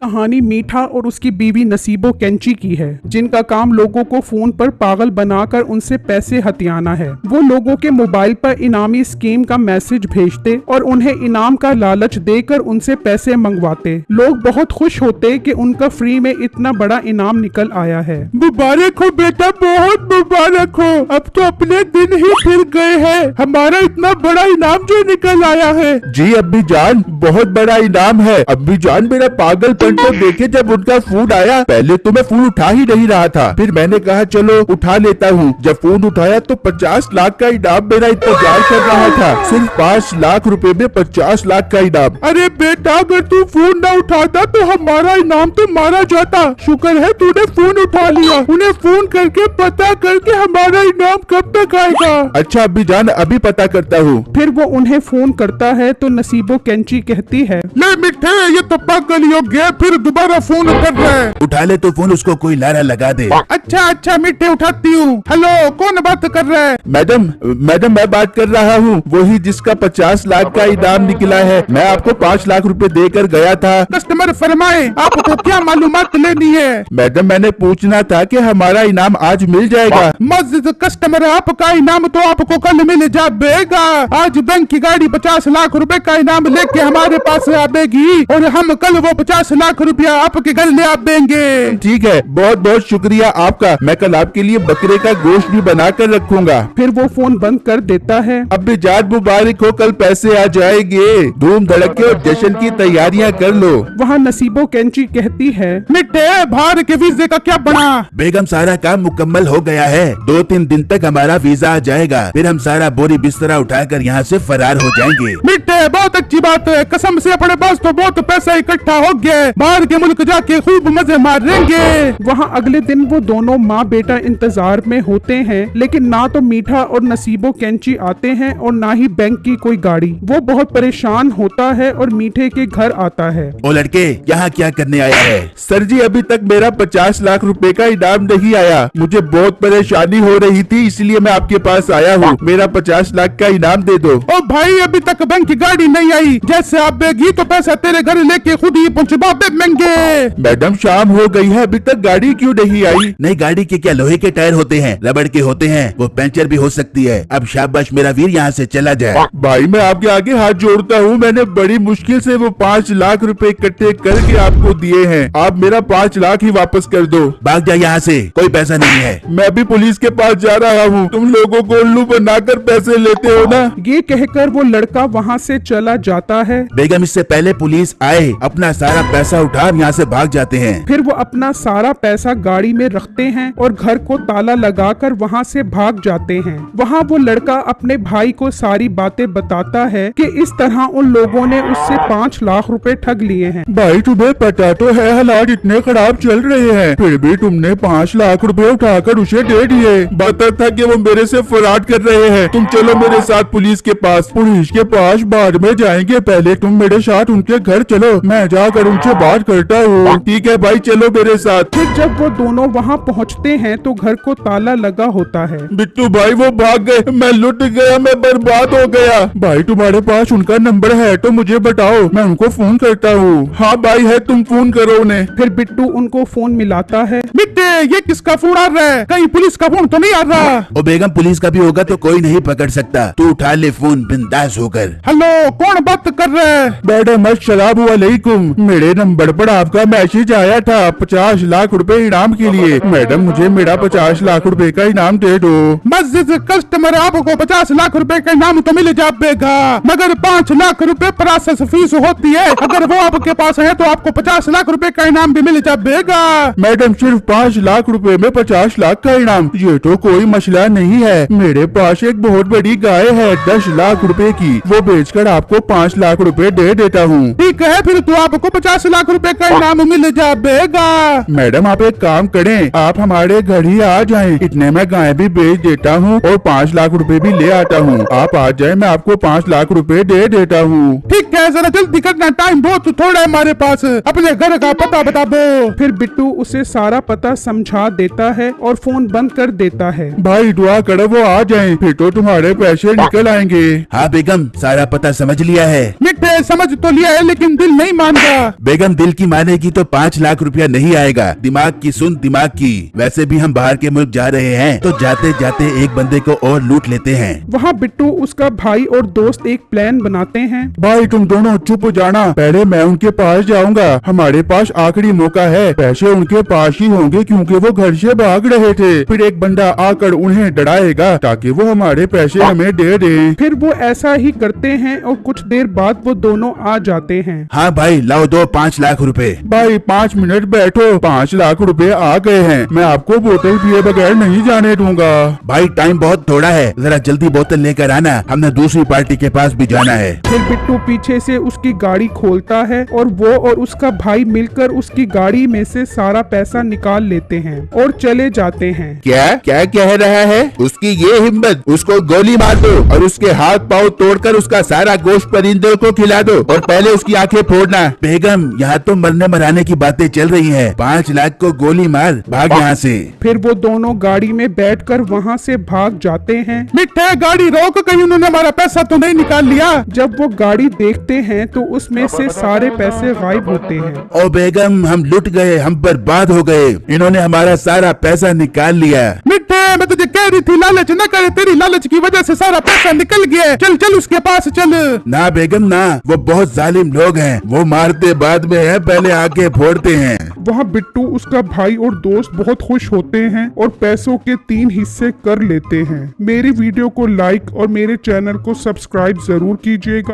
कहानी मीठा और उसकी बीवी नसीबो कैंची की है, जिनका काम लोगों को फोन पर पागल बनाकर उनसे पैसे हथियाना है। वो लोगों के मोबाइल पर इनामी स्कीम का मैसेज भेजते और उन्हें इनाम का लालच देकर उनसे पैसे मंगवाते। लोग बहुत खुश होते कि उनका फ्री में इतना बड़ा इनाम निकल आया है। मुबारक हो बेटा, बहुत मुबारक हो। अब तो अपने दिन ही फिर गए हैं। हमारा इतना बड़ा इनाम जो निकल आया है। जी अब्बी जान, बहुत बड़ा इनाम है। अब्बी जान, मेरा पागलपन तो देखे जब उनका फोन आया। पहले तो मैं फोन उठा ही नहीं रहा था, फिर मैंने कहा चलो उठा लेता हूँ। जब फोन उठाया तो 50 लाख का इनाम मेरा इंतजार कर रहा था। सिर्फ 5 लाख रुपए में 50 लाख का इनाम। अरे बेटा, अगर तू फोन न उठाता तो हमारा इनाम तो मारा जाता। शुक्र है तूने फोन उठा लिया। उन्हें फोन करके पता करके हमारा इनाम कब तक आएगा। अच्छा अब्बी जान, अभी पता करता हूँ। फिर वो उन्हें फोन करता है तो नसीबो कैंची कहती है, ले मिठे, ये तो पागल ही हो गया, फिर दोबारा फोन कर रहा है। उठा ले तो फोन, उसको कोई लारा लगा दे। अच्छा मिठे, उठाती हूँ। हेलो, कौन बात कर रहा है? मैडम मैं बात कर रहा हूँ, वही जिसका 50 लाख का इनाम निकला है। मैं आपको 5 लाख रुपए देकर गया था। कस्टमर फरमाए, आपको क्या मालूमात लेनी है? मैडम मैंने पूछना था कि हमारा इनाम आज मिल जाएगा। मस्जिद कस्टमर, आपका इनाम तो आपको कल मिल जाएगा। आज बैंक की गाड़ी 50 लाख रुपए का इनाम लेके हमारे पास आएगी और हम कल वो 50 लाख रुपया आपके घर ले आ देंगे। ठीक है, बहुत बहुत शुक्रिया आपका। मैं कल आपके लिए बकरे का गोश्त भी बना कर रखूंगा। फिर वो फोन बंद कर देता है। अब्बी जान मुबारक हो, कल पैसे आ जाएंगे। धूम धड़के और जश्न की तैयारियां कर लो। वहाँ नसीबो कैंची कहती है, मिठे, बाहर के वीजे का क्या बना? बेगम, सारा काम मुकम्मल हो गया है। 2-3 दिन तक हमारा वीजा आ जाएगा, फिर हम सारा बोरी बिस्तरा उठाकर यहाँ से फरार हो जाएंगे। मिठे, बहुत अच्छी बात है। कसम से अपने पास तो बहुत पैसा इकट्ठा हो गया, बाहर के मुल्क जाके खूब मजे मारेंगे। वहाँ अगले दिन वो दोनों माँ बेटा इंतजार में होते हैं, लेकिन ना तो मीठा और नसीबो कैंची आते हैं और ना ही बैंक की कोई गाड़ी। वो बहुत परेशान होता है और मीठे के घर आता है। ओ लड़के, यहाँ क्या करने आया है? सर जी, अभी तक मेरा 50 लाख रुपए का इनाम नहीं आया। मुझे बहुत परेशानी हो रही थी, इसलिए मैं आपके पास आया हूँ। मेरा 50 लाख का इनाम दे दो। ओ भाई, अभी तक बैंक की गाड़ी नहीं आई। जैसे आप देगी तो पैसा तेरे घर लेके खुद ही पहुँचवा देंगे। मैडम, शाम हो गई है, अभी तक गाड़ी क्यों नहीं आई? नहीं, गाड़ी के क्या लोहे के टायर होते हैं, रबड़ के होते हैं, वो पंचर भी हो सकती है। अब शाबाश मेरा वीर, यहाँ से चला जाए। भाई मैं आपके आगे हाथ जोड़ता हूँ। मैंने बड़ी मुश्किल से वो 5 लाख रुपए इकट्ठे करके आपको दिए हैं। आप मेरा 5 लाख ही वापस कर दो। भाग जा यहाँ से, कोई पैसा नहीं है। मैं भी पुलिस के पास जा रहा हूँ। तुम लोगों को उल्लू बनाकर पैसे लेते हो ना। ये कहकर वो लड़का वहाँ से चला जाता है। बेगम, इससे पहले पुलिस आए, अपना सारा पैसा उठा यहाँ से भाग जाते हैं। फिर वो अपना सारा पैसा गाड़ी में रखते हैं और घर को ताला लगाकर वहाँ से भाग जाते हैं। वहाँ वो लड़का अपने भाई को सारी बातें बताता है कि इस तरह उन लोगों ने उससे 5 लाख रुपए ठग लिए हैं। भाई तुम्हें पता तो है हालात इतने खराब चल रहे हैं, फिर भी तुमने 5 लाख रुपए उठाकर उसे दे दिए। बता था कि वो मेरे से फराड कर रहे हैं। तुम चलो मेरे साथ पुलिस के पास। पुलिस के पास बाद में जाएंगे, पहले तुम मेरे साथ उनके घर चलो। मैं जाकर उनसे बात करता हूँ। ठीक है भाई, चलो मेरे साथ। फिर जब वो दोनों वहाँ पहुँचते हैं तो घर को ताला लगा होता है। बिट्टू भाई, वो भाग गए। मैं लुट गया, मैं बर्बाद हो गया। भाई तुम्हारे पास उनका नंबर है तो मुझे बताओ, मैं उनको फोन करता हूँ। हाँ भाई है, तुम फोन करो उन्हें। फिर बिट्टू उनको फोन मिलाता है। बिट्टे, ये किसका फोन आ रहा है? कहीं पुलिस का फोन तो नहीं आ रहा? ओ बेगम, पुलिस का भी होगा तो कोई नहीं पकड़ सकता। तू उठा ले फोन बिंदास होकर। हेलो, कौन बात कर रहा है? मैडम अस्सलाम वालेकुम। मेरे नंबर पर आपका मैसेज आया था 50 लाख रुपए इनाम के लिए। मैडम, मुझे मेरा 50 लाख रुपए का इनाम दे दो। मस्जिद कस्टमर, आपको 50 लाख रुपए का इनाम तो मिल जाएगा, मगर 5 लाख रुपए प्रोसेस फीस होती है। अगर वो आपके पास है तो आपको 50 लाख रुपए का इनाम भी मिल जाएगा। मैडम, सिर्फ 5 लाख रुपए में 50 लाख का इनाम, ये तो कोई मसला नहीं है। मेरे पास एक बहुत बड़ी गाय है 10 लाख रुपए की, वो बेचकर आपको 5 लाख रुपए दे देता हूँ। ठीक है, फिर तो आपको 50 लाख रुपए का इनाम मिल जाएगा। मैडम, आप एक काम करें, आप हमारे घर ही आ जाएं। इतने में गाय भी बेच देता हूँ और 5 लाख रुपए भी ले आता हूँ। आप आ जाएं, मैं आपको 5 लाख रुपए दे देता हूँ। ठीक है, जरा जल्दी करना, टाइम बहुत थोड़ा है हमारे पास। अपने घर का पता बता दो। फिर बिट्टू उसे सारा पता समझा देता है और फोन बंद कर देता है। भाई दुआ करो वो आ जाएं, फिर तो तुम्हारे पैसे निकल आएंगे। हाँ बेगम, सारा पता समझ लिया है। मिठे, समझ तो लिया है लेकिन दिल नहीं मानता। बेगम, बेगम दिल की मानेगी तो 5 लाख रुपया नहीं आएगा। दिमाग की सुन दिमाग की। वैसे भी हम बाहर के मुल्क जा रहे हैं तो जाते जाते एक बंदे को और लूट लेते हैं। वहाँ बिट्टू उसका भाई और दोस्त एक प्लान बनाते हैं। भाई तुम दोनों चुप हो जाना, पहले मैं उनके पास जाऊंगा। हमारे पास आखिरी मौका है, पैसे उनके पास ही होंगे क्योंकि वो घर से भाग रहे थे। फिर एक बंदा आकर उन्हें डराएगा ताकि वो हमारे पैसे हमें दे दें। फिर वो ऐसा ही करते हैं और कुछ देर बाद वो दोनों आ जाते हैं। हाँ भाई लाओ दो 5 लाख रुपए। भाई 5 मिनट बैठो, 5 लाख रुपए आ गए हैं। मैं आपको बोतल पिए बगैर नहीं जाने दूंगा। भाई टाइम बहुत थोड़ा है, जरा जल्दी बोतल लेकर आना, हमने दूसरी पार्टी के पास भी जाना है। फिर बिट्टू पीछे से उसकी गाड़ी खोलता है और वो और उसका भाई मिलकर उसकी गाड़ी में से सारा पैसा निकाल लेते हैं और चले जाते हैं। क्या क्या कह रहा है? उसकी ये हिम्मत, उसको गोली मार दो और उसके हाथ पाँव तोड़कर उसका सारा गोश्त परिंदों को खिला दो और पहले उसकी आंखें फोड़ना। बेगम यहाँ तो मरने मराने की बातें चल रही हैं। 5 लाख को गोली मार, भाग यहाँ से। फिर वो दोनों गाड़ी में बैठकर वहाँ से भाग जाते हैं। मिठे गाड़ी रोक, कहीं उन्होंने हमारा पैसा तो नहीं निकाल लिया। जब वो गाड़ी देखते हैं तो उसमें से सारे पैसे गायब होते हैं। ओ बेगम हम लुट गए, हम बर्बाद हो गए, इन्होंने हमारा सारा पैसा निकाल लिया। मिठे मैं तुझे कह रही थी लालच न करे, तेरी लालच की वजह से सारा पैसा निकल गया। चल चल उसके पास चल। ना बेगम ना, वो बहुत जालिम लोग हैं, वो मारते बाद में है, पहले आके फोड़ते हैं। वहाँ बिट्टू उसका भाई और दोस्त बहुत खुश होते हैं और पैसों के 3 हिस्से कर लेते हैं। मेरी वीडियो को लाइक और मेरे चैनल को सब्सक्राइब जरूर कीजिएगा।